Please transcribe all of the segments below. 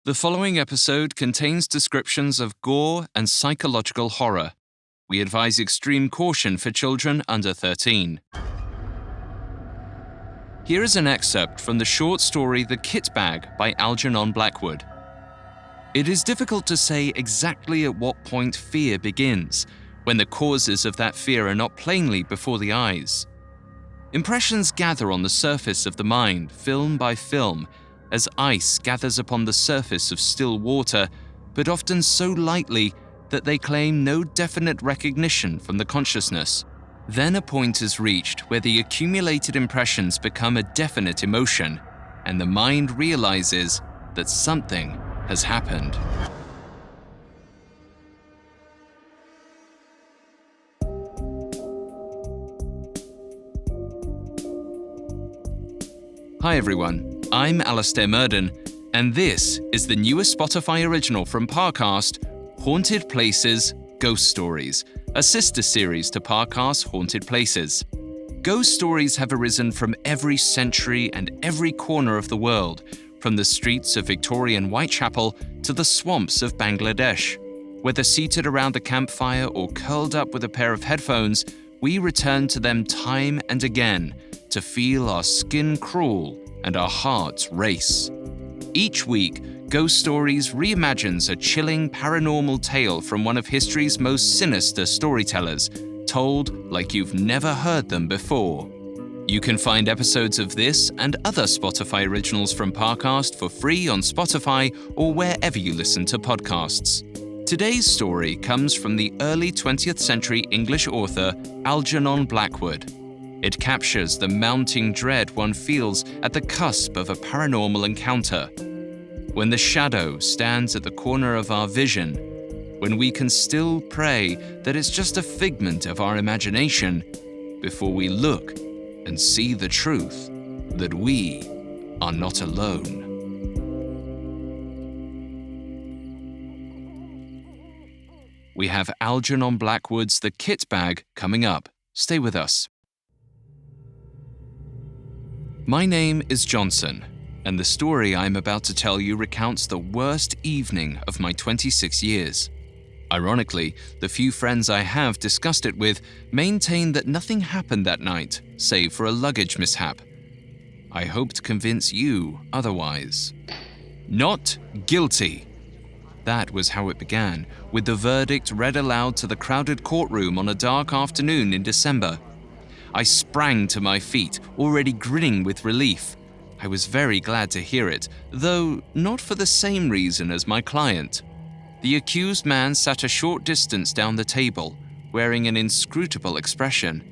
The following episode contains descriptions of gore and psychological horror. We advise extreme caution for children under 13. Here is an excerpt from the short story The Kit Bag by Algernon Blackwood. It is difficult to say exactly at what point fear begins, when the causes of that fear are not plainly before the eyes. Impressions gather on the surface of the mind, film by film, as ice gathers upon the surface of still water, but often so lightly that they claim no definite recognition from the consciousness. Then a point is reached where the accumulated impressions become a definite emotion, and the mind realizes that something has happened. Hi everyone. I'm Alastair Murden, and this is the newest Spotify original from Parcast, Haunted Places Ghost Stories, a sister series to Parcast's Haunted Places. Ghost stories have arisen from every century and every corner of the world, from the streets of Victorian Whitechapel to the swamps of Bangladesh. Whether seated around a campfire or curled up with a pair of headphones, we return to them time and again to feel our skin crawl and our hearts race. Each week, Ghost Stories reimagines a chilling paranormal tale from one of history's most sinister storytellers, told like you've never heard them before. You can find episodes of this and other Spotify originals from Parcast for free on Spotify or wherever you listen to podcasts. Today's story comes from the early 20th century English author Algernon Blackwood. It captures the mounting dread one feels at the cusp of a paranormal encounter. When the shadow stands at the corner of our vision, when we can still pray that it's just a figment of our imagination, before we look and see the truth that we are not alone. We have Algernon Blackwood's The Kit Bag coming up. Stay with us. My name is Johnson, and the story I'm about to tell you recounts the worst evening of my 26 years. Ironically, the few friends I have discussed it with maintain that nothing happened that night, save for a luggage mishap. I hope to convince you otherwise. Not guilty. That was how it began, with the verdict read aloud to the crowded courtroom on a dark afternoon in December. I sprang to my feet, already grinning with relief. I was very glad to hear it, though not for the same reason as my client. The accused man sat a short distance down the table, wearing an inscrutable expression.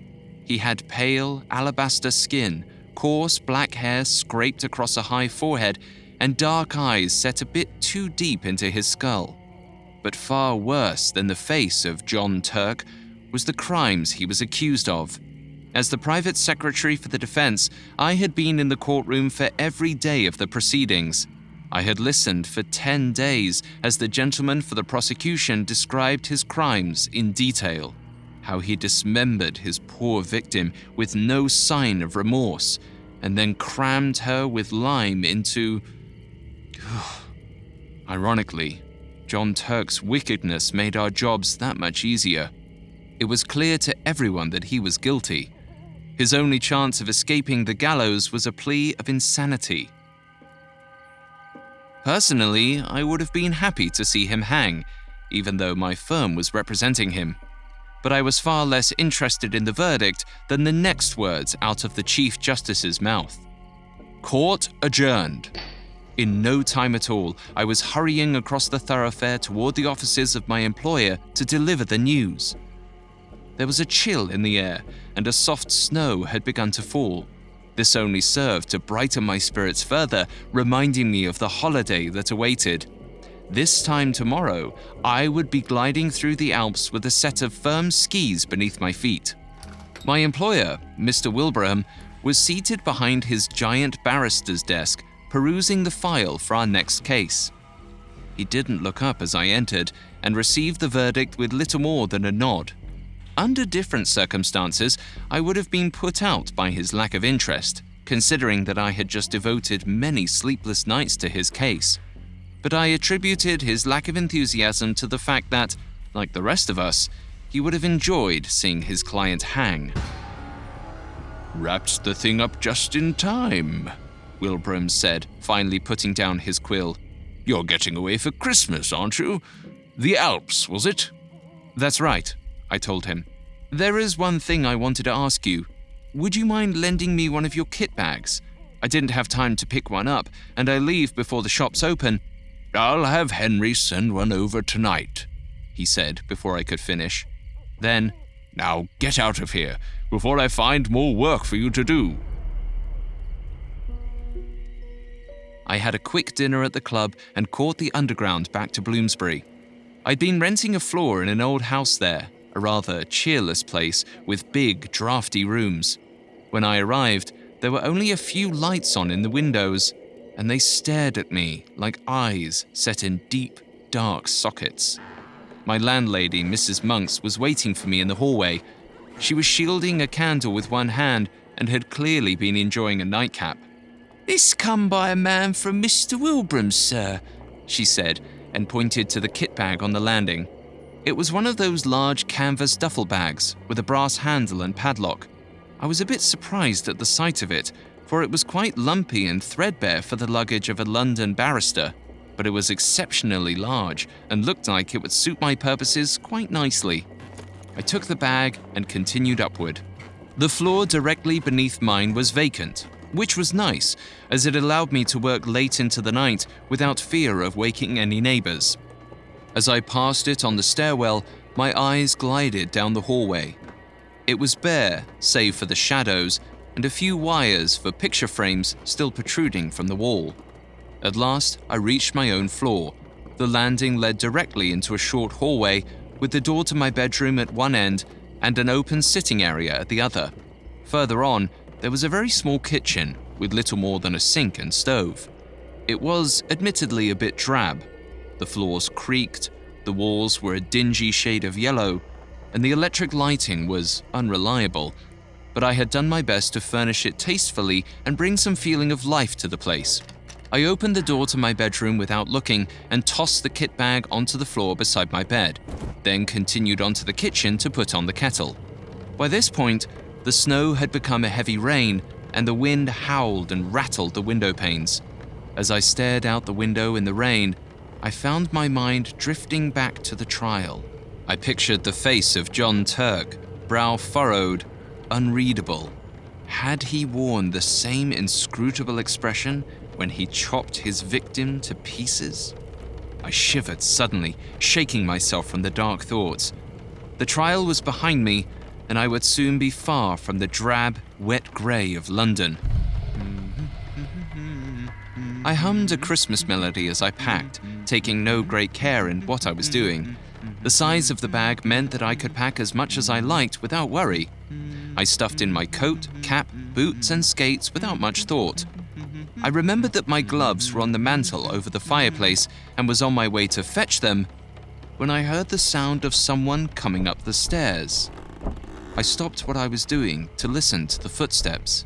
He had pale, alabaster skin, coarse black hair scraped across a high forehead, and dark eyes set a bit too deep into his skull. But far worse than the face of John Turk was the crimes he was accused of. As the private secretary for the defense, I had been in the courtroom for every day of the proceedings. I had listened for 10 days as the gentleman for the prosecution described his crimes in detail, how he dismembered his poor victim with no sign of remorse, and then crammed her with lime into... Ironically, John Turk's wickedness made our jobs that much easier. It was clear to everyone that he was guilty. His only chance of escaping the gallows was a plea of insanity. Personally, I would have been happy to see him hang, even though my firm was representing him. But I was far less interested in the verdict than the next words out of the Chief Justice's mouth. Court adjourned. In no time at all, I was hurrying across the thoroughfare toward the offices of my employer to deliver the news. There was a chill in the air, and a soft snow had begun to fall. This only served to brighten my spirits further, reminding me of the holiday that awaited. This time tomorrow, I would be gliding through the Alps with a set of firm skis beneath my feet. My employer, Mr. Wilbraham, was seated behind his giant barrister's desk, perusing the file for our next case. He didn't look up as I entered, and received the verdict with little more than a nod. Under different circumstances, I would have been put out by his lack of interest, considering that I had just devoted many sleepless nights to his case. but I attributed his lack of enthusiasm to the fact that, like the rest of us, he would have enjoyed seeing his client hang. "Wrapped the thing up just in time," Wilbraham said, finally putting down his quill. "You're getting away for Christmas, aren't you? The Alps, was it?" "That's right," I told him. "There is one thing I wanted to ask you. Would you mind lending me one of your kit bags? I didn't have time to pick one up, and I leave before the shops open." "I'll have Henry send one over tonight," he said before I could finish. Then, "Now get out of here before I find more work for you to do." I had a quick dinner at the club and caught the underground back to Bloomsbury. I'd been renting a floor in an old house there, a rather cheerless place with big, drafty rooms. When I arrived, there were only a few lights on in the windows, and they stared at me like eyes set in deep, dark sockets. My landlady, Mrs. Monks, was waiting for me in the hallway. She was shielding a candle with one hand and had clearly been enjoying a nightcap. "This come by a man from Mr. Wilbraham's, sir," she said, and pointed to the kit bag on the landing. It was one of those large canvas duffel bags with a brass handle and padlock. I was a bit surprised at the sight of it, for it was quite lumpy and threadbare for the luggage of a London barrister, but it was exceptionally large and looked like it would suit my purposes quite nicely. I took the bag and continued upward. The floor directly beneath mine was vacant, which was nice, as it allowed me to work late into the night without fear of waking any neighbors. As I passed it on the stairwell, my eyes glided down the hallway. It was bare, save for the shadows, and a few wires for picture frames still protruding from the wall. At last, I reached my own floor. The landing led directly into a short hallway with the door to my bedroom at one end and an open sitting area at the other. Further on, there was a very small kitchen with little more than a sink and stove. It was admittedly a bit drab. The floors creaked, the walls were a dingy shade of yellow, and the electric lighting was unreliable, but I had done my best to furnish it tastefully and bring some feeling of life to the place. I opened the door to my bedroom without looking and tossed the kit bag onto the floor beside my bed, then continued onto the kitchen to put on the kettle. By this point, the snow had become a heavy rain, and the wind howled and rattled the window panes. As I stared out the window in the rain, I found my mind drifting back to the trial. I pictured the face of John Turk, brow furrowed, unreadable. Had he worn the same inscrutable expression when he chopped his victim to pieces? I shivered suddenly, shaking myself from the dark thoughts. The trial was behind me, and I would soon be far from the drab, wet grey of London. I hummed a Christmas melody as I packed, taking no great care in what I was doing. The size of the bag meant that I could pack as much as I liked without worry. I stuffed in my coat, cap, boots, and skates without much thought. I remembered that my gloves were on the mantel over the fireplace and was on my way to fetch them when I heard the sound of someone coming up the stairs. I stopped what I was doing to listen to the footsteps.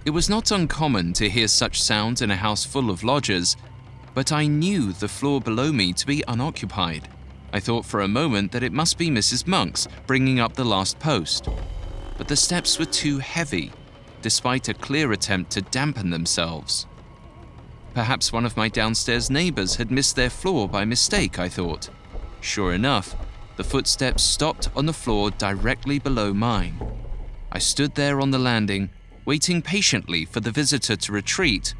It was not uncommon to hear such sounds in a house full of lodgers, but I knew the floor below me to be unoccupied. I thought for a moment that it must be Mrs. Monks bringing up the last post, but the steps were too heavy, despite a clear attempt to dampen themselves. Perhaps one of my downstairs neighbors had missed their floor by mistake, I thought. Sure enough, the footsteps stopped on the floor directly below mine. I stood there on the landing, waiting patiently for the visitor to retreat,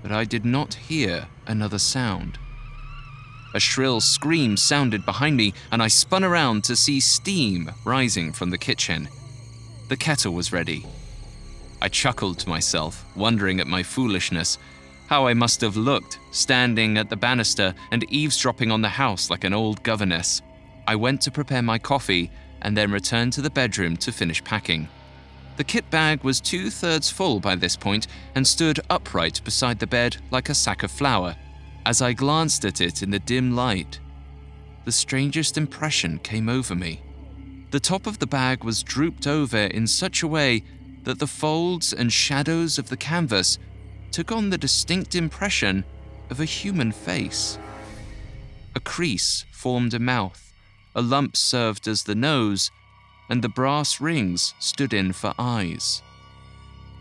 but I did not hear another sound. A shrill scream sounded behind me, and I spun around to see steam rising from the kitchen. The kettle was ready. I chuckled to myself, wondering at my foolishness, how I must have looked, standing at the banister and eavesdropping on the house like an old governess. I went to prepare my coffee and then returned to the bedroom to finish packing. The kit bag was 2/3 full by this point and stood upright beside the bed like a sack of flour. As I glanced at it in the dim light, the strangest impression came over me. The top of the bag was drooped over in such a way that the folds and shadows of the canvas took on the distinct impression of a human face. A crease formed a mouth, a lump served as the nose, and the brass rings stood in for eyes.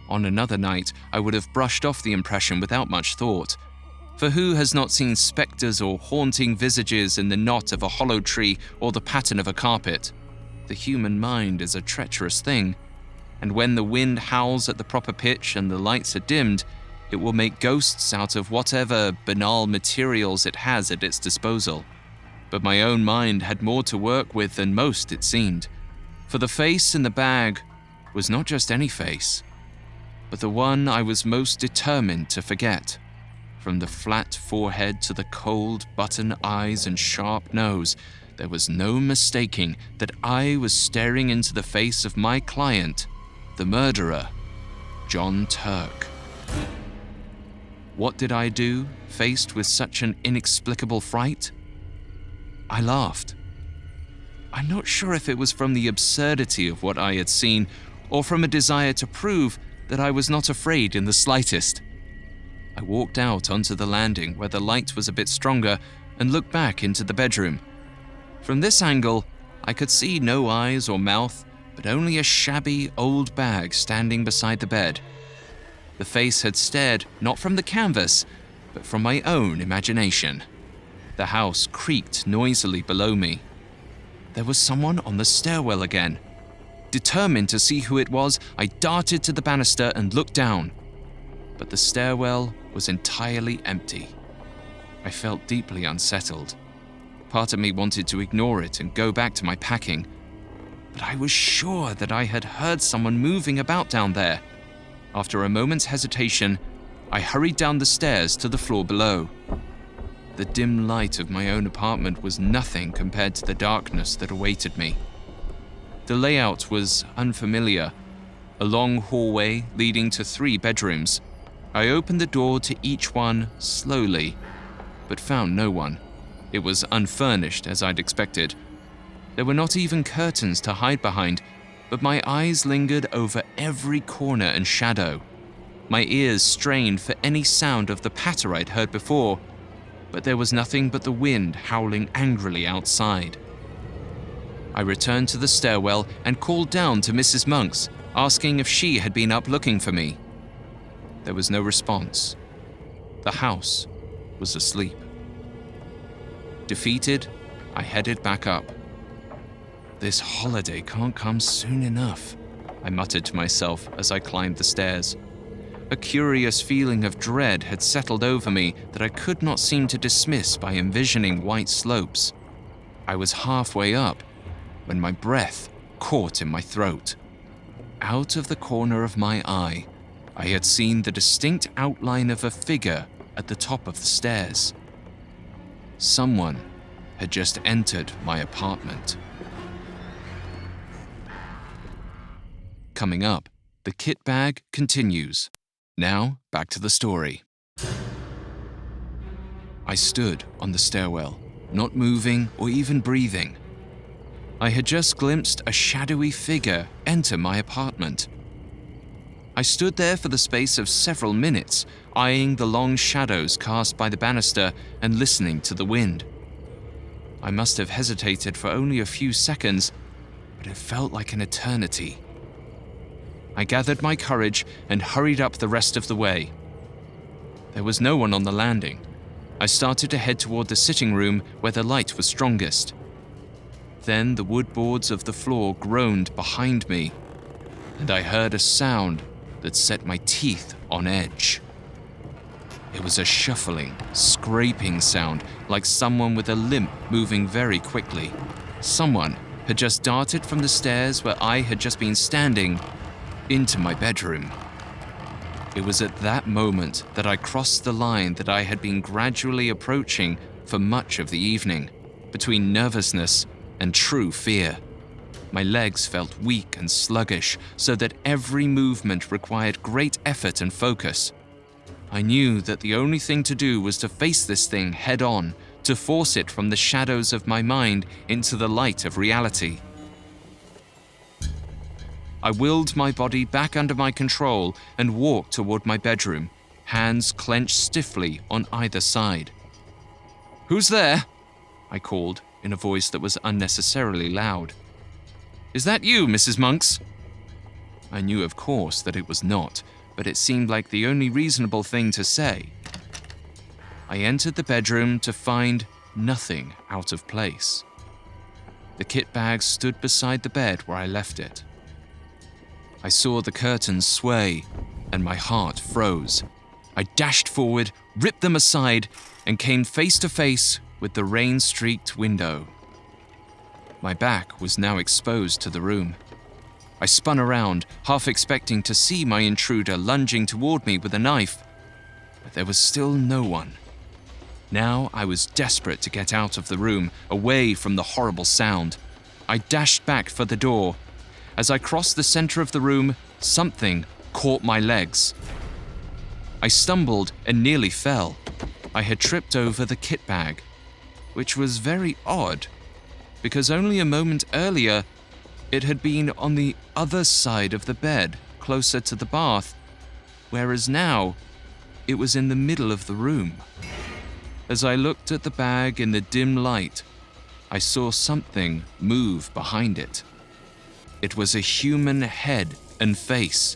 On another night, I would have brushed off the impression without much thought. For who has not seen spectres or haunting visages in the knot of a hollow tree or the pattern of a carpet? The human mind is a treacherous thing, and when the wind howls at the proper pitch and the lights are dimmed, it will make ghosts out of whatever banal materials it has at its disposal. But my own mind had more to work with than most, it seemed. For the face in the bag was not just any face, but the one I was most determined to forget. From the flat forehead to the cold button eyes and sharp nose, there was no mistaking that I was staring into the face of my client, the murderer, John Turk. What did I do, faced with such an inexplicable fright? I laughed. I'm not sure if it was from the absurdity of what I had seen or from a desire to prove that I was not afraid in the slightest. I walked out onto the landing where the light was a bit stronger and looked back into the bedroom. From this angle, I could see no eyes or mouth, but only a shabby old bag standing beside the bed. The face had stared not from the canvas, but from my own imagination. The house creaked noisily below me. There was someone on the stairwell again. Determined to see who it was, I darted to the banister and looked down. But the stairwell was entirely empty. I felt deeply unsettled. Part of me wanted to ignore it and go back to my packing, but I was sure that I had heard someone moving about down there. After a moment's hesitation, I hurried down the stairs to the floor below. The dim light of my own apartment was nothing compared to the darkness that awaited me. The layout was unfamiliar, a long hallway leading to 3 bedrooms. I opened the door to each one slowly, but found no one. It was unfurnished as I'd expected. There were not even curtains to hide behind, but my eyes lingered over every corner and shadow. My ears strained for any sound of the patter I'd heard before, but there was nothing but the wind howling angrily outside. I returned to the stairwell and called down to Mrs. Monks, asking if she had been up looking for me. There was no response. The house was asleep. Defeated, I headed back up. This holiday can't come soon enough, I muttered to myself as I climbed the stairs. A curious feeling of dread had settled over me that I could not seem to dismiss by envisioning white slopes. I was halfway up when my breath caught in my throat. Out of the corner of my eye, I had seen the distinct outline of a figure at the top of the stairs. Someone had just entered my apartment. Coming up, the kit bag continues. Now, back to the story. I stood on the stairwell, not moving or even breathing. I had just glimpsed a shadowy figure enter my apartment. I stood there for the space of several minutes, eyeing the long shadows cast by the banister and listening to the wind. I must have hesitated for only a few seconds, but it felt like an eternity. I gathered my courage and hurried up the rest of the way. There was no one on the landing. I started to head toward the sitting room where the light was strongest. Then the wood boards of the floor groaned behind me, and I heard a sound that set my teeth on edge. It was a shuffling, scraping sound, like someone with a limp moving very quickly. Someone had just darted from the stairs where I had just been standing into my bedroom. It was at that moment that I crossed the line that I had been gradually approaching for much of the evening, between nervousness and true fear. My legs felt weak and sluggish, so that every movement required great effort and focus. I knew that the only thing to do was to face this thing head on, to force it from the shadows of my mind into the light of reality. I willed my body back under my control and walked toward my bedroom, hands clenched stiffly on either side. "Who's there?" I called in a voice that was unnecessarily loud. "Is that you, Mrs. Monks?" I knew, of course, that it was not, but it seemed like the only reasonable thing to say. I entered the bedroom to find nothing out of place. The kit bag stood beside the bed where I left it. I saw the curtains sway, and my heart froze. I dashed forward, ripped them aside, and came face to face with the rain-streaked window. My back was now exposed to the room. I spun around, half expecting to see my intruder lunging toward me with a knife, but there was still no one. Now I was desperate to get out of the room, away from the horrible sound. I dashed back for the door. As I crossed the center of the room, something caught my legs. I stumbled and nearly fell. I had tripped over the kit bag, which was very odd, because only a moment earlier, it had been on the other side of the bed, closer to the bath, whereas now, it was in the middle of the room. As I looked at the bag in the dim light, I saw something move behind it. It was a human head and face,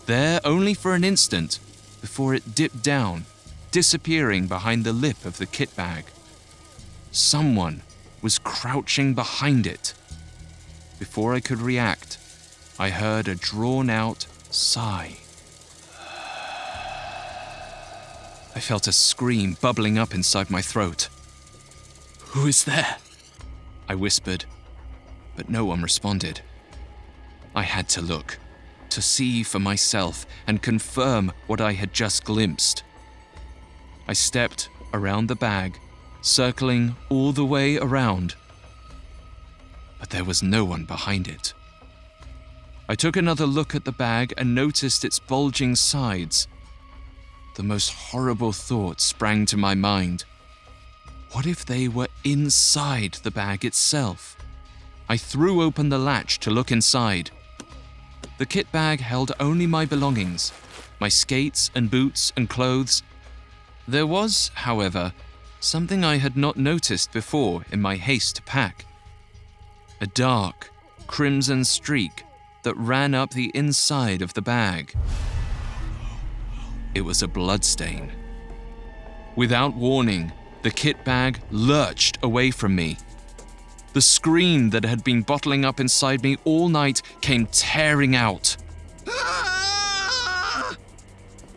there only for an instant, before it dipped down, disappearing behind the lip of the kit bag. Someone was crouching behind it. Before I could react, I heard a drawn-out sigh. I felt a scream bubbling up inside my throat. "Who is there?" I whispered, but no one responded. I had to look, to see for myself and confirm what I had just glimpsed. I stepped around the bag, circling all the way around, but there was no one behind it. I took another look at the bag and noticed its bulging sides. The most horrible thought sprang to my mind. What if they were inside the bag itself? I threw open the latch to look inside. The kit bag held only my belongings, my skates and boots and clothes. There was, however, something I had not noticed before in my haste to pack. A dark, crimson streak that ran up the inside of the bag. It was a bloodstain. Without warning, the kit bag lurched away from me. The scream that had been bottling up inside me all night came tearing out.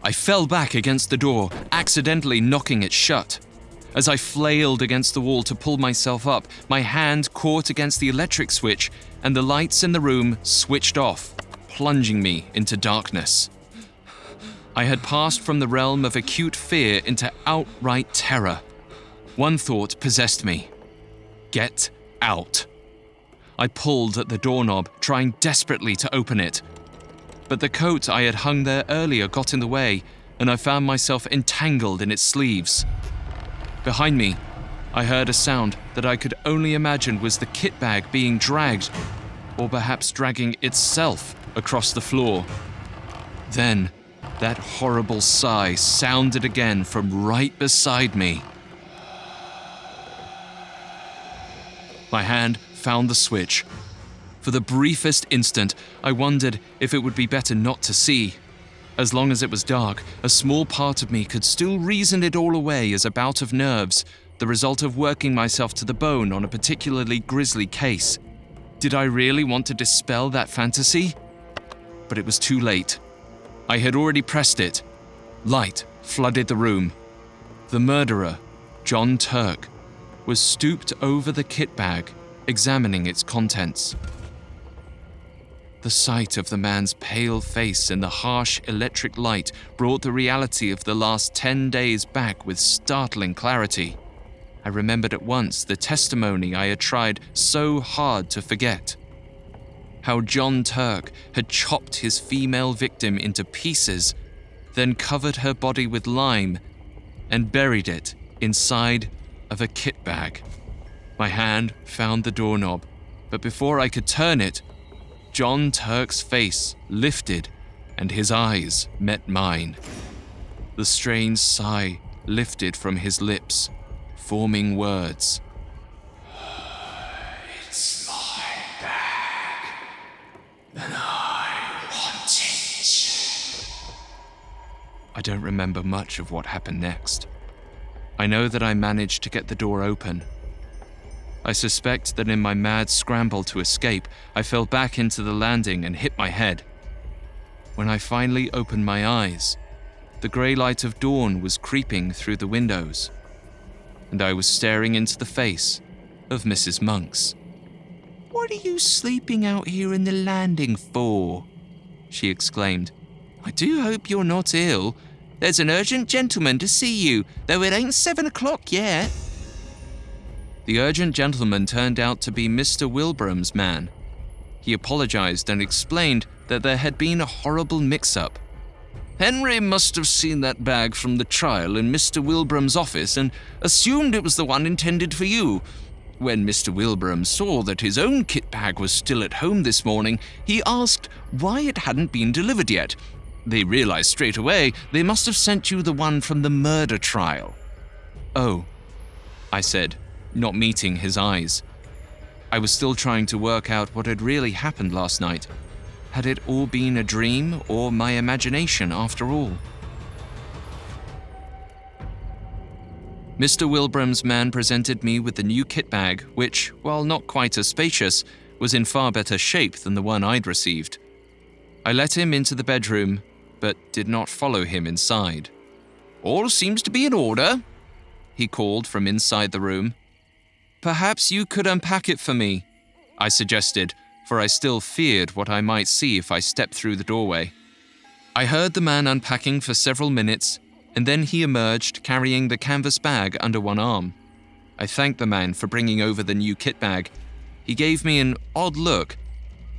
I fell back against the door, accidentally knocking it shut. As I flailed against the wall to pull myself up, my hand caught against the electric switch and the lights in the room switched off, plunging me into darkness. I had passed from the realm of acute fear into outright terror. One thought possessed me. Get out. I pulled at the doorknob, trying desperately to open it. But the coat I had hung there earlier got in the way, and I found myself entangled in its sleeves. Behind me, I heard a sound that I could only imagine was the kit bag being dragged, or perhaps dragging itself across the floor. Then, that horrible sigh sounded again from right beside me. My hand found the switch. For the briefest instant, I wondered if it would be better not to see. As long as it was dark, a small part of me could still reason it all away as a bout of nerves, the result of working myself to the bone on a particularly grisly case. Did I really want to dispel that fantasy? But it was too late. I had already pressed it. Light flooded the room. The murderer, John Turk, was stooped over the kit bag, examining its contents. The sight of the man's pale face in the harsh electric light brought the reality of the last 10 days back with startling clarity. I remembered at once the testimony I had tried so hard to forget. How John Turk had chopped his female victim into pieces, then covered her body with lime and buried it inside of a kit bag. My hand found the doorknob, but before I could turn it, John Turk's face lifted and his eyes met mine. The strange sigh lifted from his lips, forming words. It's my bag, and I want it. I don't remember much of what happened next. I know that I managed to get the door open. I suspect that in my mad scramble to escape, I fell back into the landing and hit my head. When I finally opened my eyes, the grey light of dawn was creeping through the windows, and I was staring into the face of Mrs. Monks. "What are you sleeping out here in the landing for?" she exclaimed. "I do hope you're not ill. There's an urgent gentleman to see you, though it ain't 7 o'clock yet." The urgent gentleman turned out to be Mr. Wilbraham's man. He apologized and explained that there had been a horrible mix-up. "Henry must have seen that bag from the trial in Mr. Wilbraham's office and assumed it was the one intended for you. When Mr. Wilbraham saw that his own kit bag was still at home this morning, he asked why it hadn't been delivered yet. They realized straight away they must have sent you the one from the murder trial." "Oh," I said, not meeting his eyes. I was still trying to work out what had really happened last night. Had it all been a dream or my imagination after all? Mr. Wilbraham's man presented me with the new kit bag, which, while not quite as spacious, was in far better shape than the one I'd received. I let him into the bedroom, but did not follow him inside. "All seems to be in order," he called from inside the room. "Perhaps you could unpack it for me," I suggested, for I still feared what I might see if I stepped through the doorway. I heard the man unpacking for several minutes, and then he emerged carrying the canvas bag under one arm. I thanked the man for bringing over the new kit bag. He gave me an odd look,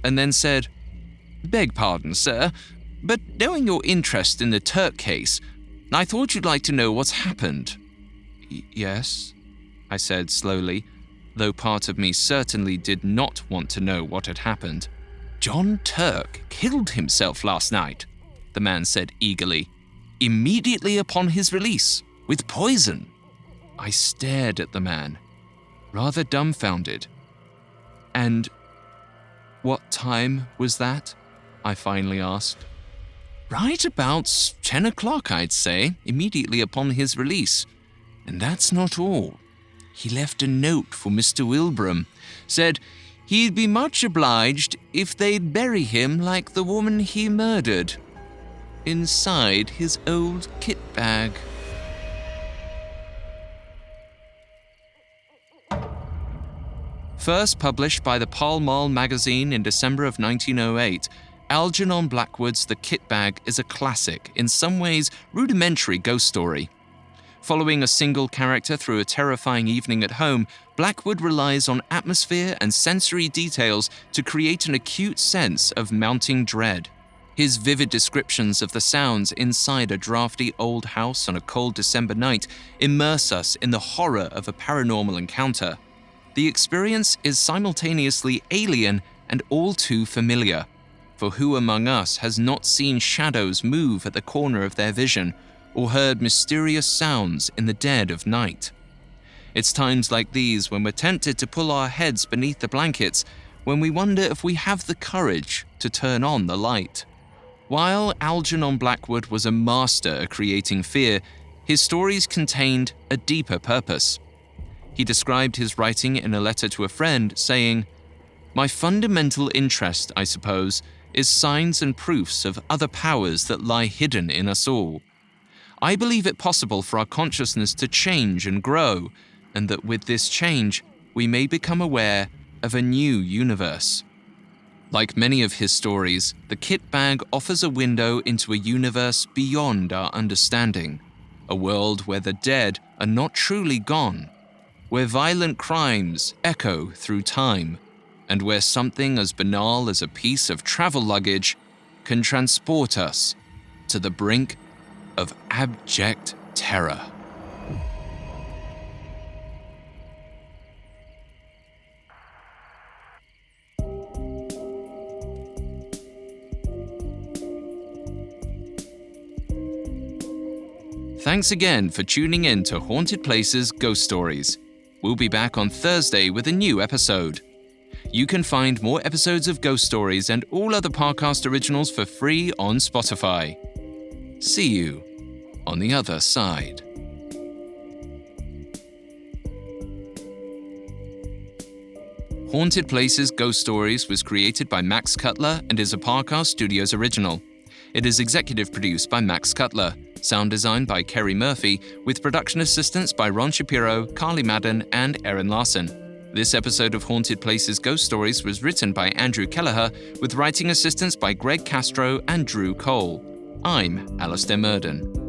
and then said, "Beg pardon, sir, but knowing your interest in the Turk case, I thought you'd like to know what's happened." "Yes," I said slowly, though part of me certainly did not want to know what had happened. "John Turk killed himself last night," the man said eagerly, "immediately upon his release, with poison." I stared at the man, rather dumbfounded. "And what time was that?" I finally asked. "Right about 10 o'clock, I'd say, immediately upon his release. And that's not all. He left a note for Mr. Wilbraham. Said he'd be much obliged if they'd bury him like the woman he murdered, inside his old kit bag." First published by the Pall Mall magazine in December of 1908, Algernon Blackwood's The Kit Bag is a classic, in some ways rudimentary ghost story. Following a single character through a terrifying evening at home, Blackwood relies on atmosphere and sensory details to create an acute sense of mounting dread. His vivid descriptions of the sounds inside a drafty old house on a cold December night immerse us in the horror of a paranormal encounter. The experience is simultaneously alien and all too familiar, for who among us has not seen shadows move at the corner of their vision, or heard mysterious sounds in the dead of night? It's times like these when we're tempted to pull our heads beneath the blankets, when we wonder if we have the courage to turn on the light. While Algernon Blackwood was a master at creating fear, his stories contained a deeper purpose. He described his writing in a letter to a friend, saying, "My fundamental interest, I suppose, is signs and proofs of other powers that lie hidden in us all. I believe it possible for our consciousness to change and grow, and that with this change, we may become aware of a new universe." Like many of his stories, the kit bag offers a window into a universe beyond our understanding, a world where the dead are not truly gone, where violent crimes echo through time, and where something as banal as a piece of travel luggage can transport us to the brink of abject terror. Thanks again for tuning in to Haunted Places Ghost Stories. We'll be back on Thursday with a new episode. You can find more episodes of Ghost Stories and all other Parcast originals for free on Spotify. See you on the other side. Haunted Places Ghost Stories was created by Max Cutler and is a Parcast Studios original. It is executive produced by Max Cutler, sound design by Kerry Murphy, with production assistance by Ron Shapiro, Carly Madden, and Erin Larson. This episode of Haunted Places Ghost Stories was written by Andrew Kelleher, with writing assistance by Greg Castro and Drew Cole. I'm Alistair Murden.